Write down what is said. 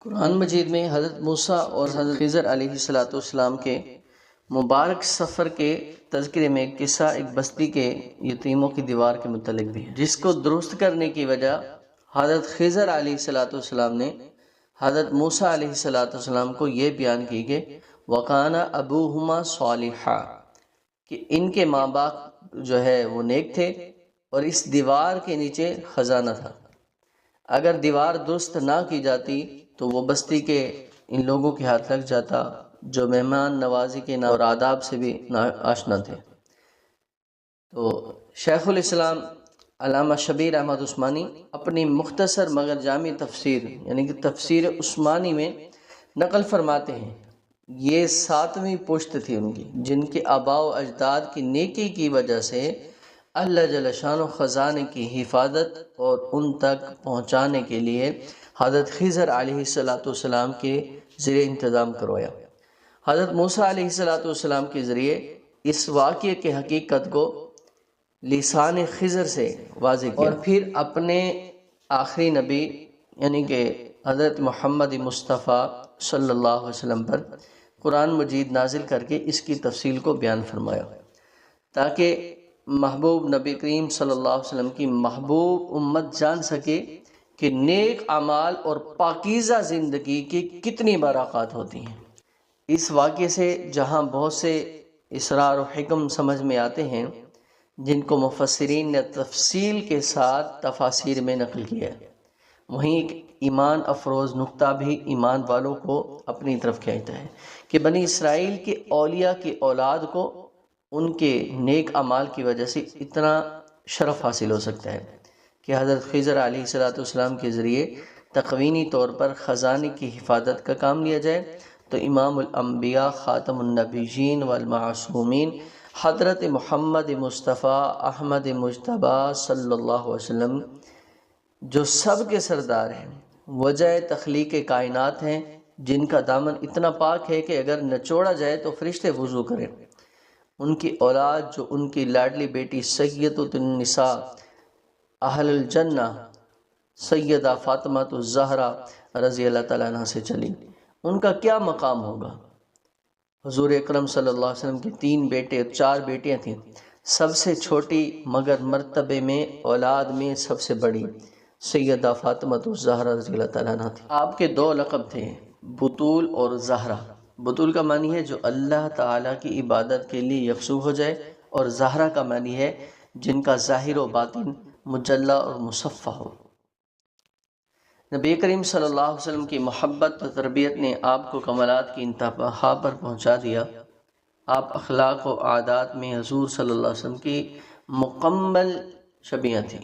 قرآن مجید میں حضرت موسیٰ اور حضرت خضر علیہ السلام کے مبارک سفر کے تذکرے میں ایک قصہ ایک بستی کے یتیموں کی دیوار کے متعلق بھی ہے، جس کو درست کرنے کی وجہ حضرت خضر علیہ السلام نے حضرت موسیٰ علیہ السلام کو یہ بیان کی کہ وَقَانَ أَبُوهُمَا صَالِحًا، کہ ان کے ماں باپ جو ہے وہ نیک تھے اور اس دیوار کے نیچے خزانہ تھا۔ اگر دیوار درست نہ کی جاتی تو وہ بستی کے ان لوگوں کے ہاتھ لگ جاتا جو مہمان نوازی کے اور آداب سے بھی آشنا تھے۔ تو شیخ الاسلام علامہ شبیر احمد عثمانی اپنی مختصر مگر جامع تفسیر یعنی کہ تفسیر عثمانی میں نقل فرماتے ہیں، یہ 7ویں پشت تھی ان کی، جن کے آباء و اجداد کی نیکی کی وجہ سے اللہ جل شانہ خزانے کی حفاظت اور ان تک پہنچانے کے لیے حضرت خضر علیہ السلام کے ذریعے انتظام کروایا۔ حضرت موسیٰ علیہ السلام کے ذریعے اس واقعے کی حقیقت کو لسان خضر سے واضح کیا، اور پھر اپنے آخری نبی یعنی کہ حضرت محمد مصطفیٰ صلی اللہ علیہ وسلم پر قرآن مجید نازل کر کے اس کی تفصیل کو بیان فرمایا، تاکہ محبوب نبی کریم صلی اللہ علیہ وسلم کی محبوب امت جان سکے کہ نیک اعمال اور پاکیزہ زندگی کی کتنی برکات ہوتی ہیں۔ اس واقعے سے جہاں بہت سے اسرار و حکم سمجھ میں آتے ہیں جن کو مفسرین نے تفصیل کے ساتھ تفاسیر میں نقل کیا ہے، وہیں ایک ایمان افروز نقطہ بھی ایمان والوں کو اپنی طرف کھینچتا ہے کہ بنی اسرائیل کے اولیاء کی اولاد کو ان کے نیک اعمال کی وجہ سے اتنا شرف حاصل ہو سکتا ہے کہ حضرت خضر علیہ السلام کے ذریعے تقوینی طور پر خزانے کی حفاظت کا کام لیا جائے، تو امام الانبیاء خاتم النبیین والمعصومین حضرت محمد مصطفیٰ احمد مجتبیٰ صلی اللہ علیہ وسلم جو سب کے سردار ہیں، وجہ تخلیق کائنات ہیں، جن کا دامن اتنا پاک ہے کہ اگر نچوڑا جائے تو فرشتے وضو کریں، ان کی اولاد جو ان کی لاڈلی بیٹی سیدۃ النساء اہل الجنہ سیدہ فاطمہ الزہرا رضی اللہ تعالیٰ عنہ سے چلی، ان کا کیا مقام ہوگا۔ حضور اکرم صلی اللہ علیہ وسلم کی 3 بیٹے اور 4 بیٹیاں تھیں، سب سے چھوٹی مگر مرتبے میں اولاد میں سب سے بڑی سیدہ فاطمہ الزہرا رضی اللہ تعالیٰ عنہ تھی۔ آپ کے 2 لقب تھے، بطول اور زہرا۔ بطول کا معنی ہے جو اللہ تعالیٰ کی عبادت کے لیے یکسو ہو جائے، اور زہرا کا معنی ہے جن کا ظاہر و باطن مجلہ اور مصفہ ہو۔ نبی کریم صلی اللہ علیہ وسلم کی محبت و تربیت نے آپ کو کمالات کی انتہا پر پہنچا دیا۔ آپ اخلاق و عادات میں حضور صلی اللہ علیہ وسلم کی مکمل شبیہ تھیں۔